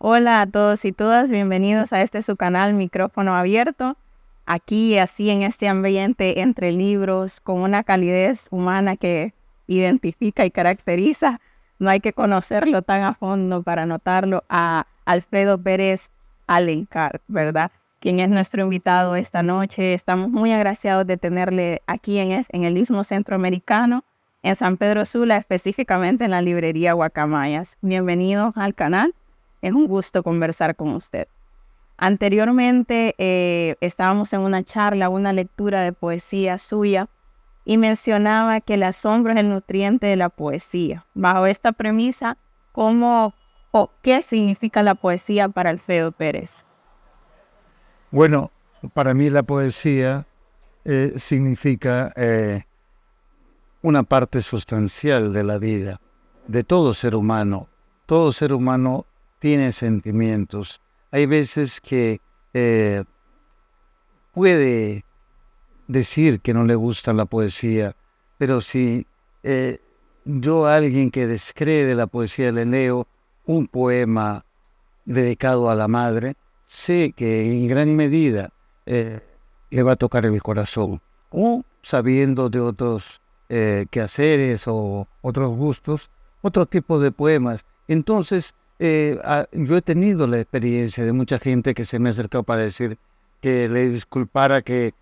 Hola a todos y todas, bienvenidos a su canal Micrófono Abierto. Aquí, así en este ambiente entre libros, con una calidez humana que identifica y caracteriza. No hay que conocerlo tan a fondo para notarlo, a Alfredo Pérez Alencar, ¿verdad? Quien es nuestro invitado esta noche. Estamos muy agraciados de tenerle aquí en el Istmo Centroamericano, en San Pedro Sula, específicamente en la librería Guacamayas. Bienvenido al canal. Es un gusto conversar con usted. Anteriormente estábamos en una charla, una lectura de poesía suya y mencionaba que el asombro es el nutriente de la poesía. Bajo esta premisa, ¿cómo o qué significa la poesía para Alfredo Pérez? Bueno, para mí la poesía significa una parte sustancial de la vida, de todo ser humano. Todo ser humano tiene sentimientos. Hay veces que puede decir que no le gusta la poesía, pero si yo a alguien que descree de la poesía le leo un poema dedicado a la madre, sé que en gran medida le va a tocar el corazón. O sabiendo de otros quehaceres o otros gustos, otro tipo de poemas. Entonces, yo he tenido la experiencia de mucha gente que se me ha acercado para decir que le disculpara que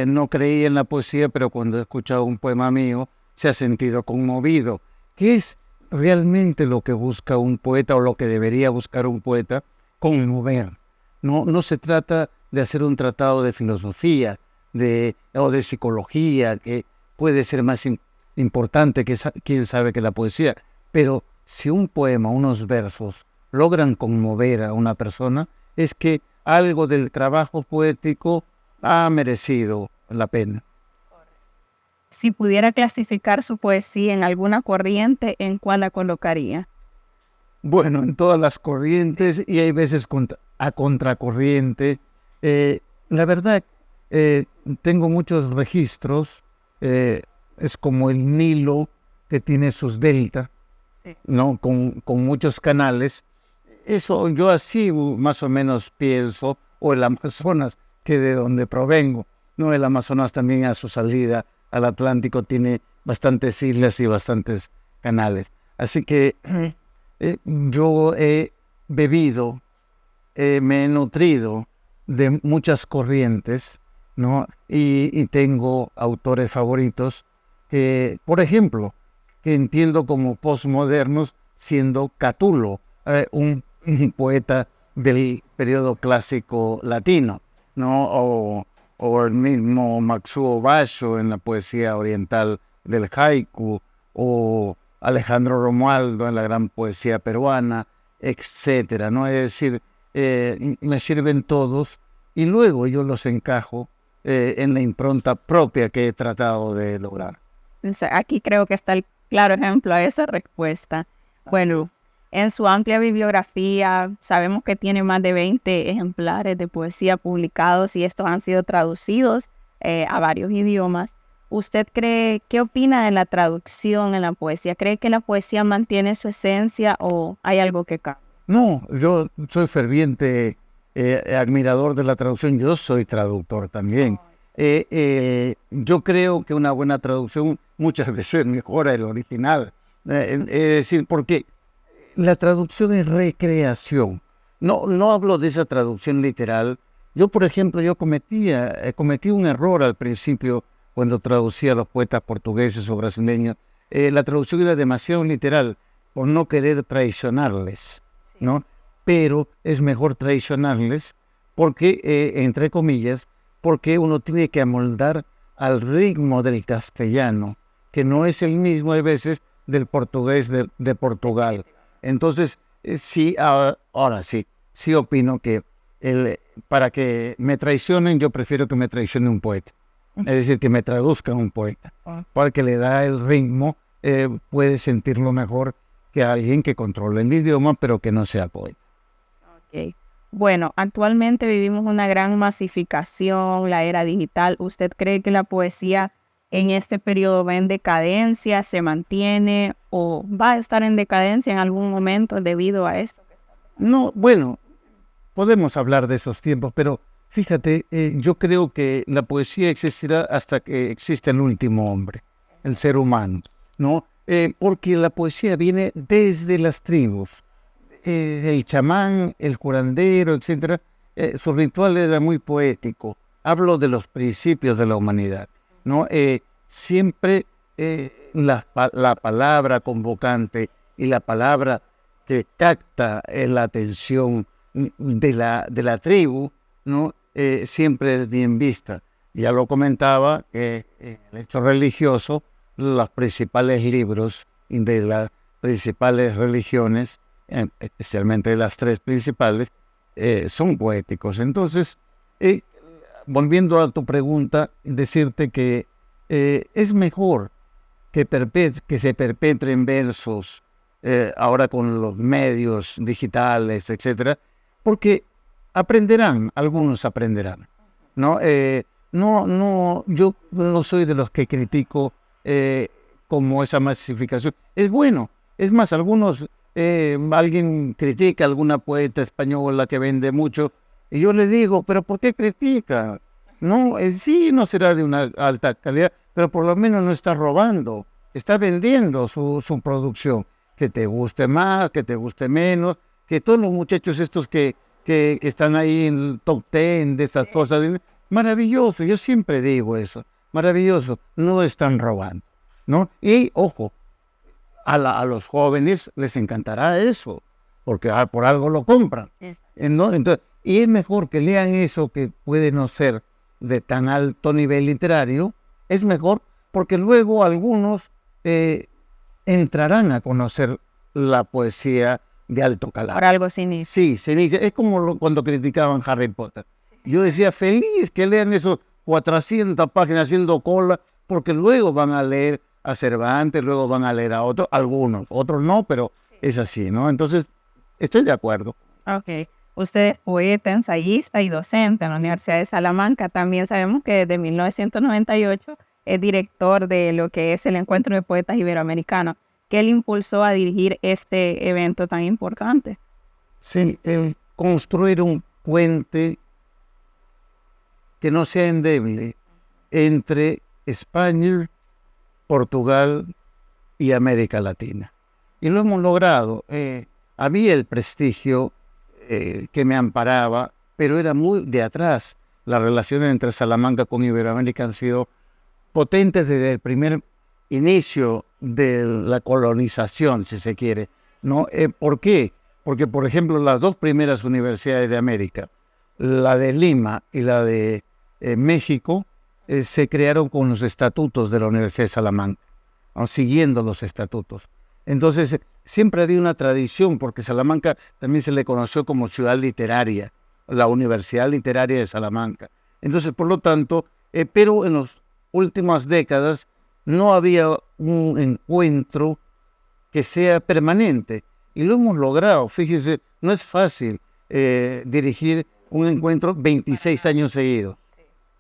no creía en la poesía, pero cuando ha escuchado un poema mío se ha sentido conmovido. ¿Qué es realmente lo que busca un poeta o lo que debería buscar un poeta? Conmover. No se trata de hacer un tratado de filosofía o de psicología, que puede ser más importante que quién sabe que la poesía, pero si un poema, unos versos, logran conmover a una persona, es que algo del trabajo poético ha merecido la pena. Si pudiera clasificar su poesía en alguna corriente, ¿en cuál la colocaría? Bueno, en todas las corrientes y hay veces a contracorriente. La verdad, tengo muchos registros. Es como el Nilo que tiene sus deltas, Sí. ¿no? Con muchos canales. Eso yo así más o menos pienso, o el Amazonas, que de donde provengo, ¿no? El Amazonas también a su salida al Atlántico tiene bastantes islas y bastantes canales. Así que yo he bebido, me he nutrido de muchas corrientes, ¿no? Y tengo autores favoritos que, por ejemplo, que entiendo como postmodernos, siendo Catulo, un poeta del periodo clásico latino, ¿no? O el mismo Matsuo Basho en la poesía oriental del haiku, o Alejandro Romualdo en la gran poesía peruana, etcétera, ¿no? Es decir, me sirven todos y luego yo los encajo en la impronta propia que he tratado de lograr. Aquí creo que está el claro ejemplo a esa respuesta. Bueno, en su amplia bibliografía sabemos que tiene más de 20 ejemplares de poesía publicados y estos han sido traducidos a varios idiomas. ¿Usted qué opina de la traducción en la poesía? ¿Cree que la poesía mantiene su esencia o hay algo que cambia? No, yo soy ferviente admirador de la traducción, yo soy traductor también. Yo creo que una buena traducción muchas veces mejora el original. Es decir, porque la traducción es recreación. No hablo de esa traducción literal. Yo, por ejemplo, cometí un error al principio cuando traducía a los poetas portugueses o brasileños. La traducción era demasiado literal por no querer traicionarles, ¿no? Pero es mejor traicionarles porque, entre comillas, porque uno tiene que amoldar al ritmo del castellano, que no es el mismo a veces del portugués de Portugal. Entonces, sí, ahora sí opino que para que me traicionen, yo prefiero que me traicione un poeta. Es decir, que me traduzca un poeta, porque le da el ritmo, puede sentirlo mejor que alguien que controle el idioma, pero que no sea poeta. Okay. Bueno, actualmente vivimos una gran masificación, la era digital. ¿Usted cree que la poesía en este periodo va en decadencia, se mantiene o va a estar en decadencia en algún momento debido a esto? No, bueno, podemos hablar de esos tiempos, pero fíjate, yo creo que la poesía existirá hasta que exista el último hombre, el ser humano, ¿no? Porque la poesía viene desde las tribus. El chamán, el curandero, etcétera, su ritual era muy poético. Hablo de los principios de la humanidad, ¿no? Siempre la palabra convocante y la palabra que capta la atención de la tribu, ¿no? Siempre es bien vista. Ya lo comentaba, en el hecho religioso, los principales libros de las principales religiones, especialmente de las tres principales, son poéticos. Entonces, volviendo a tu pregunta, decirte que es mejor que se perpetren versos ahora con los medios digitales, etcétera, porque algunos aprenderán, ¿no? Yo no soy de los que critico como esa masificación. Es bueno, es más, alguien critica a alguna poeta española que vende mucho, y yo le digo, ¿pero por qué critica? No, sí, no será de una alta calidad, pero por lo menos no está robando, está vendiendo su producción. Que te guste más, que te guste menos, que todos los muchachos estos que están ahí en el top 10 de estas cosas, maravilloso, yo siempre digo eso, maravilloso, no están robando, ¿no? Y, ojo, a los jóvenes les encantará eso, porque por algo lo compran, ¿no? Entonces, y es mejor que lean eso que puede no ser de tan alto nivel literario, es mejor porque luego algunos entrarán a conocer la poesía de alto calado. Por algo se inicia. Sí, se inicia. Es como cuando criticaban Harry Potter. Yo decía, feliz que lean esos 400 páginas haciendo cola, porque luego van a leer a Cervantes, luego van a leer a otros, algunos, otros no, pero es así, ¿no? Entonces, estoy de acuerdo. Ok. Usted es poeta, ensayista y docente en la Universidad de Salamanca. También sabemos que desde 1998 es director de lo que es el Encuentro de Poetas Iberoamericanos. ¿Qué le impulsó a dirigir este evento tan importante? Sí, el construir un puente que no sea endeble entre España, Portugal y América Latina. Y lo hemos logrado. Había el prestigio que me amparaba, pero era muy de atrás. Las relaciones entre Salamanca con Iberoamérica han sido potentes desde el primer inicio de la colonización, si se quiere, ¿no? ¿Por qué? Porque, por ejemplo, las dos primeras universidades de América, la de Lima y la de México, se crearon con los estatutos de la Universidad de Salamanca, ¿no? Siguiendo los estatutos. Entonces, siempre había una tradición, porque Salamanca también se le conoció como ciudad literaria, la Universidad Literaria de Salamanca. Entonces, por lo tanto, pero en las últimas décadas no había un encuentro que sea permanente, y lo hemos logrado. Fíjense, no es fácil dirigir un encuentro 26 años seguidos.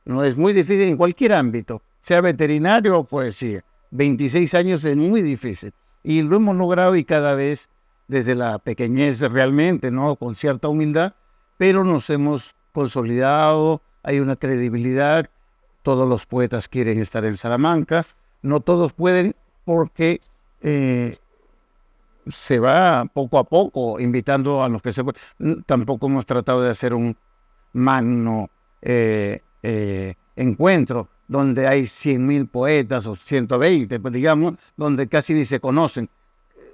No es muy difícil en cualquier ámbito, sea veterinario o poesía. 26 años es muy difícil. Y lo hemos logrado, y cada vez desde la pequeñez realmente, ¿no? Con cierta humildad, pero nos hemos consolidado, hay una credibilidad, todos los poetas quieren estar en Salamanca, no todos pueden porque se va poco a poco invitando a los que se pueden. Tampoco hemos tratado de hacer un magno encuentro donde hay 100.000 poetas o 120, pues digamos, donde casi ni se conocen.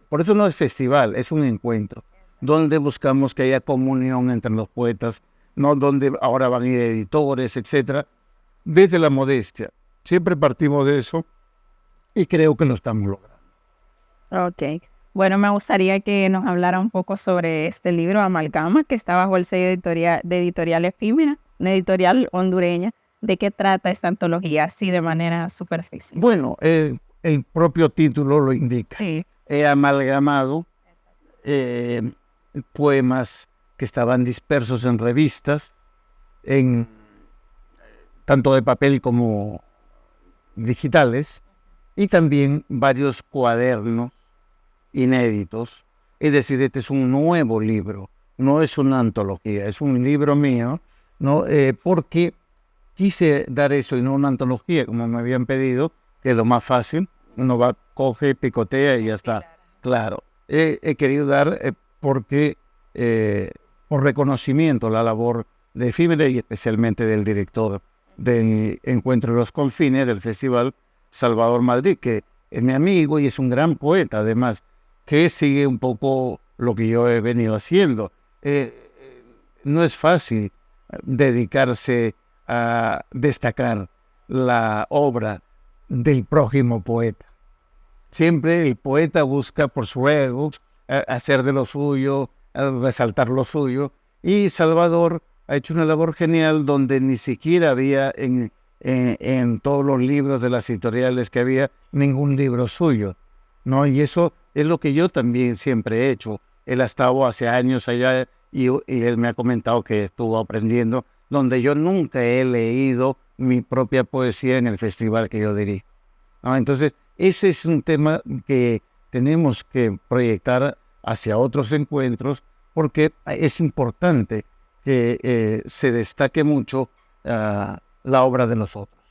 Por eso no es festival, es un encuentro, donde buscamos que haya comunión entre los poetas, no donde ahora van a ir editores, etcétera, desde la modestia. Siempre partimos de eso y creo que lo estamos logrando. Ok. Bueno, me gustaría que nos hablara un poco sobre este libro, Amalgama, que está bajo el sello de Editorial Efímera, una editorial hondureña. ¿De qué trata esta antología así de manera superficial? Bueno, el propio título lo indica. Sí. He amalgamado poemas que estaban dispersos en revistas, tanto de papel como digitales, y también varios cuadernos inéditos. Es decir, este es un nuevo libro no es una antología, es un libro mío, ¿no? Porque quise dar eso y no una antología, como me habían pedido, que es lo más fácil. Uno va, coge, picotea y ya está. Claro, he querido dar porque por reconocimiento a la labor de Efímera y especialmente del director del Encuentro de los Confines del Festival, Salvador Madrid, que es mi amigo y es un gran poeta, además, que sigue un poco lo que yo he venido haciendo. No es fácil dedicarse a destacar la obra del prójimo poeta. Siempre el poeta busca por su ego hacer de lo suyo, resaltar lo suyo, y Salvador ha hecho una labor genial donde ni siquiera había en todos los libros de las editoriales que había ningún libro suyo, ¿no? Y eso es lo que yo también siempre he hecho. Él ha estado hace años allá y él me ha comentado que estuvo aprendiendo, donde yo nunca he leído mi propia poesía en el festival que yo dirijo, ¿no? Entonces, ese es un tema que tenemos que proyectar hacia otros encuentros porque es importante que se destaque mucho la obra de los otros.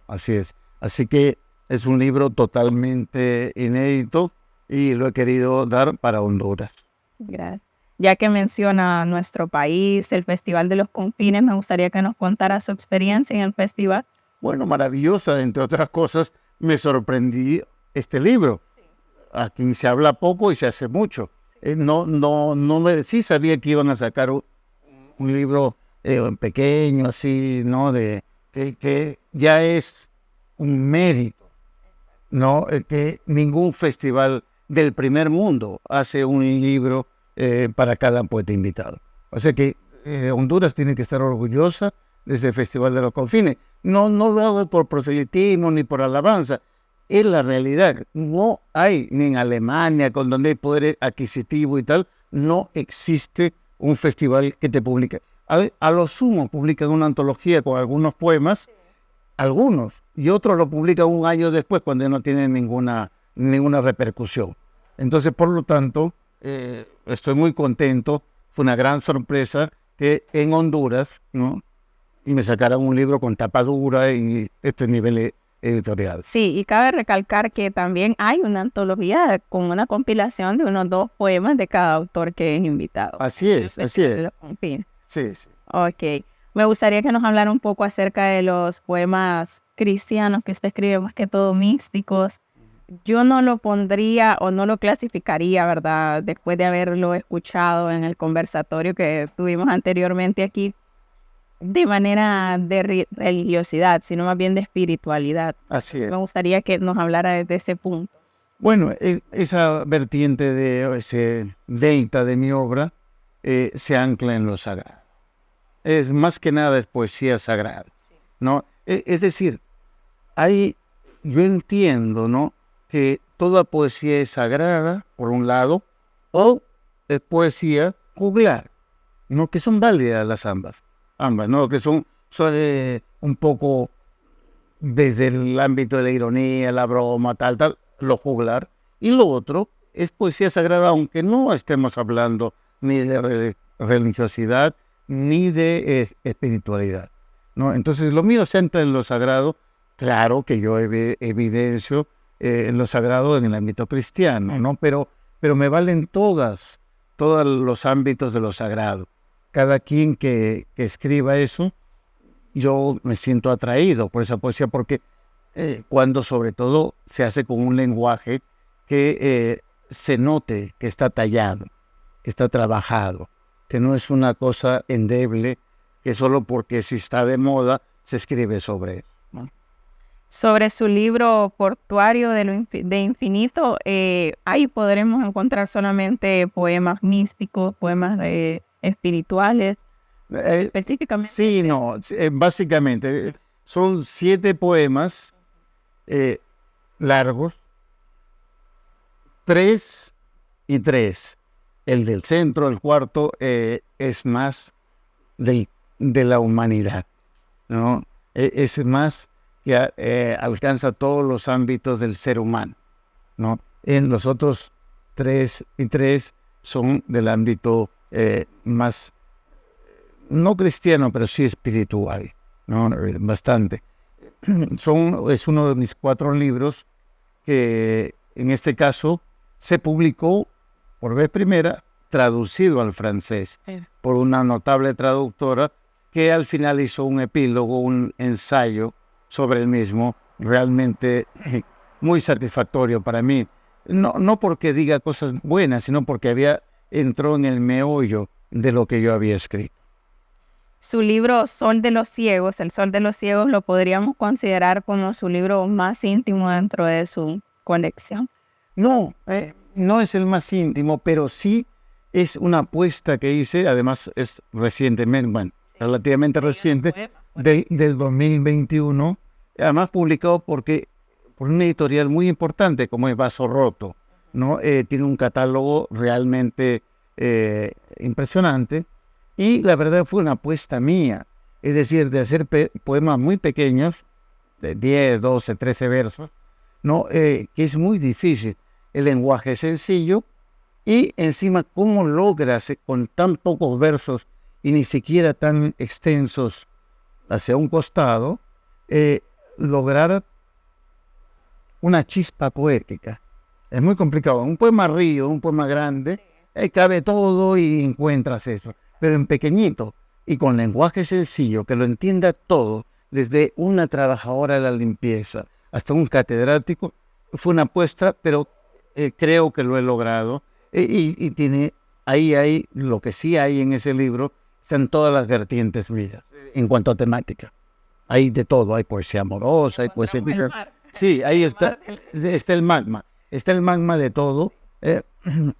Así es. Así que es un libro totalmente inédito y lo he querido dar para Honduras. Gracias. Ya que menciona nuestro país, el Festival de los Confines, me gustaría que nos contara su experiencia en el festival. Bueno, maravillosa, entre otras cosas, me sorprendí este libro. Sí. Aquí se habla poco y se hace mucho. Sí sabía que iban a sacar un libro pequeño, así, ¿no? Que ya es un mérito, ¿no? Que ningún festival del primer mundo hace un libro para cada poeta invitado. O sea que Honduras tiene que estar orgullosa de ese Festival de los Confines. No lo hago por proselitismo ni por alabanza. Es la realidad. No hay, ni en Alemania, con donde hay poder adquisitivo y tal, no existe un festival que te publique. A lo sumo publican una antología con algunos poemas, sí, algunos, y otros lo publican un año después cuando no tienen ninguna repercusión. Entonces, por lo tanto, estoy muy contento. Fue una gran sorpresa que en Honduras, ¿no?, y me sacaran un libro con tapa dura y este nivel editorial. Sí, y cabe recalcar que también hay una antología con una compilación de unos 2 poemas de cada autor que es invitado. Así es, así es. Sí, sí. Ok. Me gustaría que nos hablara un poco acerca de los poemas cristianos que usted escribe, más que todo místicos. Yo no lo pondría o no lo clasificaría, ¿verdad?, después de haberlo escuchado en el conversatorio que tuvimos anteriormente aquí, de manera de religiosidad, sino más bien de espiritualidad. Así es. Me gustaría que nos hablara desde ese punto. Bueno, esa vertiente de ese delta de mi obra se ancla en lo sagrado. Es más que nada es poesía sagrada, ¿no? Es decir, yo entiendo, ¿no?, que toda poesía es sagrada, por un lado, o es poesía juglar, ¿no?, que son válidas las ambas, ¿no?, que son un poco desde el ámbito de la ironía, la broma, tal, lo juglar. Y lo otro es poesía sagrada, aunque no estemos hablando ni de religiosidad ni de espiritualidad, ¿no? Entonces, lo mío se entra en lo sagrado. Claro que yo evidencio en lo sagrado en el ámbito cristiano, ¿no? Pero me valen todos los ámbitos de lo sagrado. Cada quien que escriba eso, yo me siento atraído por esa poesía, porque cuando sobre todo se hace con un lenguaje que se note que está tallado, que está trabajado, que no es una cosa endeble, que solo porque si está de moda se escribe sobre eso, ¿no? Sobre su libro Portuario de Infinito, ahí podremos encontrar solamente poemas místicos, poemas espirituales, específicamente. Sí, no, básicamente son 7 poemas largos, 3 y 3. El del centro, el cuarto, es más de la humanidad, ¿no? Es más que alcanza todos los ámbitos del ser humano, ¿no? En los otros 3 y 3 son del ámbito más, no cristiano, pero sí espiritual, ¿no? Bastante. Es uno de mis 4 libros que en este caso se publicó por vez primera traducido al francés por una notable traductora que al final hizo un epílogo, un ensayo sobre el mismo, realmente muy satisfactorio para mí. No porque diga cosas buenas, sino porque entró en el meollo de lo que yo había escrito. Su libro Sol de los Ciegos, El Sol de los Ciegos, lo podríamos considerar como su libro más íntimo dentro de su colección. No es el más íntimo, pero sí es una apuesta que hice, además es recientemente, relativamente reciente, del 2021, además publicado por una editorial muy importante como es Vaso Roto, ¿no? Tiene un catálogo realmente impresionante. Y la verdad fue una apuesta mía, es decir, de hacer poemas muy pequeños, de 10, 12, 13 versos, ¿no? Que es muy difícil. El lenguaje es sencillo y encima cómo logras con tan pocos versos y ni siquiera tan extensos hacia un costado, lograr una chispa poética. Es muy complicado. Un poema río, un poema grande, cabe todo y encuentras eso. Pero en pequeñito y con lenguaje sencillo, que lo entienda todo, desde una trabajadora de la limpieza hasta un catedrático, fue una apuesta, pero creo que lo he logrado. Y tiene, ahí hay, lo que sí hay en ese libro, están todas las vertientes mías en cuanto a temática. Hay de todo, hay poesía amorosa, hay poesía... Sí, ahí está el magma de todo,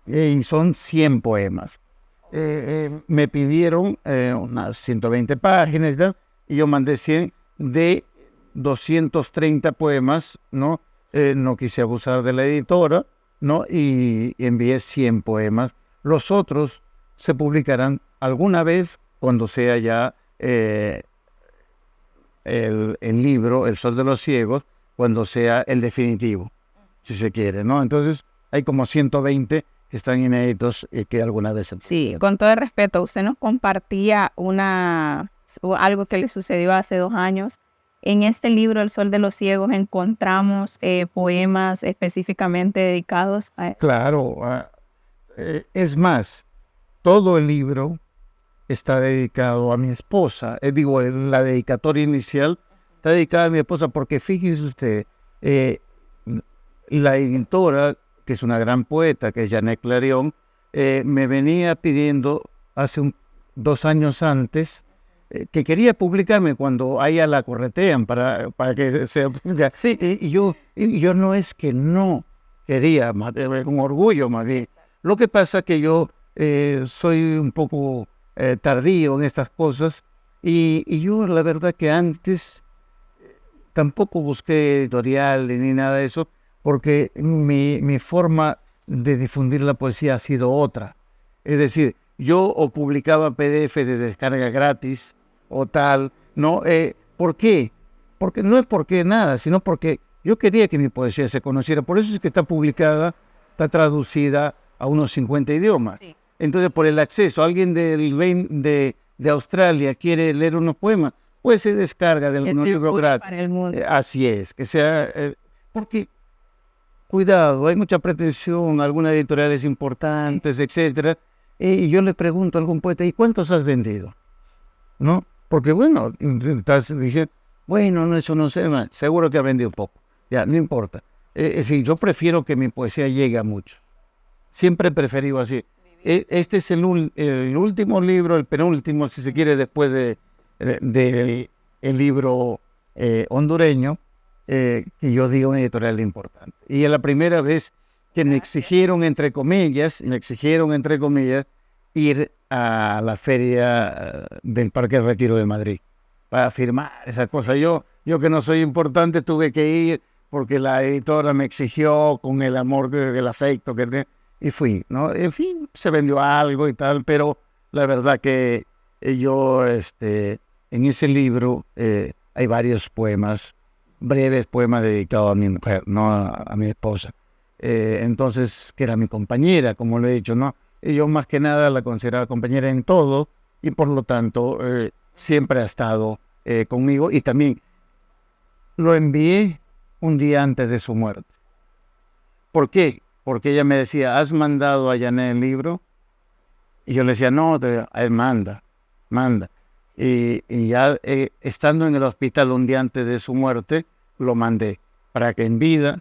y son 100 poemas. Me pidieron unas 120 páginas, ¿no? Y yo mandé 100 de 230 poemas, ¿no? No quise abusar de la editora, ¿no? Y envié 100 poemas. Los otros se publicarán alguna vez cuando sea ya el libro, El Sol de los Ciegos, cuando sea el definitivo, si se quiere, ¿no? Entonces hay como 120 que están inéditos y que alguna vez... Sí, con todo el respeto, usted nos compartía algo que le sucedió hace 2 años. En este libro, El Sol de los Ciegos, encontramos poemas específicamente dedicados a... Claro, es más, todo el libro está dedicado a mi esposa. La dedicatoria inicial está dedicada a mi esposa porque fíjese usted, la editora, que es una gran poeta, que es Janet Clarion, me venía pidiendo hace 2 años antes que quería publicarme cuando a ella la corretean para que se... Sí. Y yo no es que no quería, un orgullo más bien. Lo que pasa que yo soy un poco tardío en estas cosas y yo la verdad que antes tampoco busqué editorial ni nada de eso, porque mi forma de difundir la poesía ha sido otra. Es decir, yo o publicaba PDF de descarga gratis o tal, ¿no? ¿Por qué? Porque no es porque nada, sino porque yo quería que mi poesía se conociera. Por eso es que está publicada, está traducida a unos 50 idiomas. Sí. Entonces, por el acceso, alguien de Australia quiere leer unos poemas, pues se descarga de algunos libros gratis. Así es, que sea... porque... Cuidado, hay mucha pretensión, algunas editoriales importantes, etcétera. Y yo le pregunto a algún poeta, ¿y cuántos has vendido? ¿No? Porque bueno, dije, bueno, no, eso no sé, seguro que ha vendido poco. Ya, no importa. Es decir, yo prefiero que mi poesía llegue a muchos. Siempre he preferido así. Este es el último libro, el penúltimo, si se quiere, después del libro hondureño, que yo digo una editorial importante. Y es la primera vez que me exigieron, entre comillas, ir a la feria del Parque Retiro de Madrid para firmar esas cosas. Yo que no soy importante tuve que ir porque la editora me exigió con el amor, el afecto y fui, ¿no? En fin, se vendió algo y tal, pero la verdad que yo, en ese libro hay varios poemas, breves poemas dedicados a mi mujer, no a mi esposa. Entonces, que era mi compañera, como lo he dicho, ¿no? y yo más que nada la consideraba compañera en todo, y por lo tanto siempre ha estado conmigo, y también lo envié un día antes de su muerte. ¿Por qué? Porque ella me decía, ¿has mandado a Janet el libro? Y yo le decía, no, él manda. Y ya estando en el hospital un día antes de su muerte, lo mandé para que en vida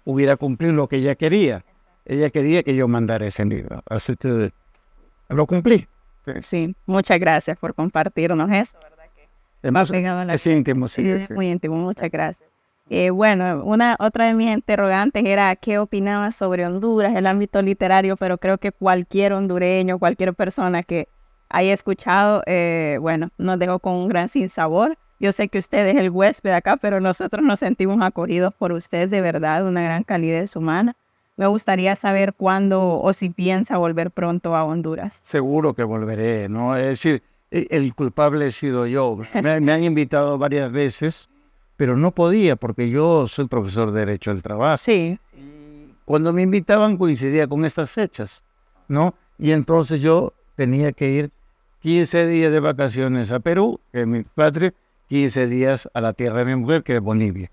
hubiera cumplido lo que ella quería. Ella quería que yo mandara ese libro. Así que lo cumplí. Sí, muchas gracias por compartirnos eso, ¿verdad? Es íntimo, sí. Es muy íntimo, muchas gracias. Bueno, otra de mis interrogantes era qué opinaba sobre Honduras, el ámbito literario, pero creo que cualquier hondureño, cualquier persona que haya escuchado, bueno, nos dejó con un gran sinsabor. Yo sé que usted es el huésped acá, pero nosotros nos sentimos acogidos por usted, de verdad, una gran calidez humana. Me gustaría saber cuándo o si piensa volver pronto a Honduras. Seguro que volveré, ¿no? Es decir, el culpable he sido yo. Me han invitado varias veces, pero no podía porque yo soy profesor de Derecho del Trabajo. Sí. Y cuando me invitaban coincidía con estas fechas, ¿no? Y entonces yo tenía que ir 15 días de vacaciones a Perú, que es mi patria, 15 días a la tierra de mi mujer, que es Bolivia.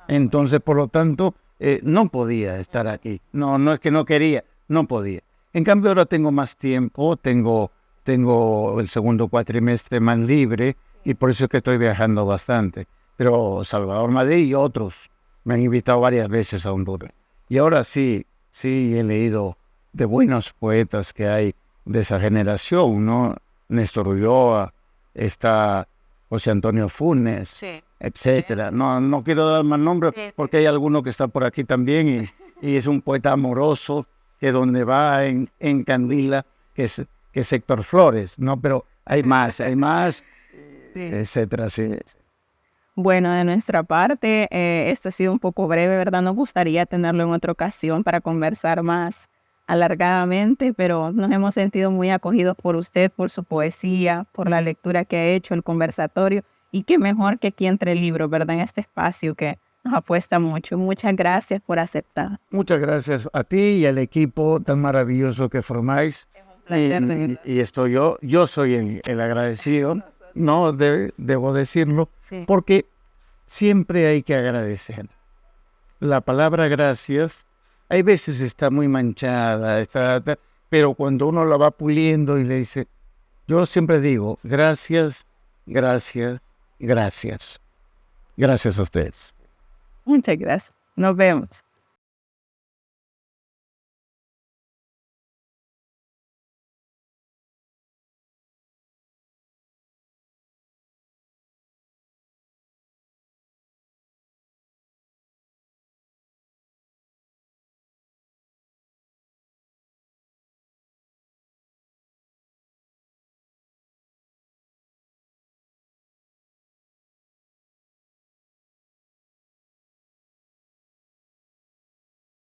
Entonces, por lo tanto, no podía estar aquí. No es que no quería, no podía. En cambio, ahora tengo más tiempo, tengo el segundo cuatrimestre más libre y por eso es que estoy viajando bastante. Pero Salvador Madrid y otros me han invitado varias veces a Honduras. Y ahora sí he leído de buenos poetas que hay de esa generación, ¿no? Néstor Ulloa, está José Antonio Funes, Sí. etcétera. No quiero dar más nombres porque hay alguno que está por aquí también y es un poeta amoroso que donde va en Candila, que es Héctor Flores, ¿no? Pero hay más, etcétera, sí. Bueno, de nuestra parte, esto ha sido un poco breve, ¿verdad? Nos gustaría tenerlo en otra ocasión para conversar más alargadamente, pero nos hemos sentido muy acogidos por usted, por su poesía, por la lectura que ha hecho, el conversatorio, y qué mejor que aquí entre libros, ¿verdad? En este espacio que nos apuesta mucho. Muchas gracias por aceptar. Muchas gracias a ti y al equipo tan maravilloso que formáis. Es un placer, de verdad. Y estoy yo soy el agradecido, no debo decirlo, Sí. porque siempre hay que agradecer. La palabra gracias, hay veces está muy manchada, pero cuando uno la va puliendo y le dice, yo siempre digo, gracias, gracias, gracias. Gracias a ustedes. Muchas gracias. Nos vemos.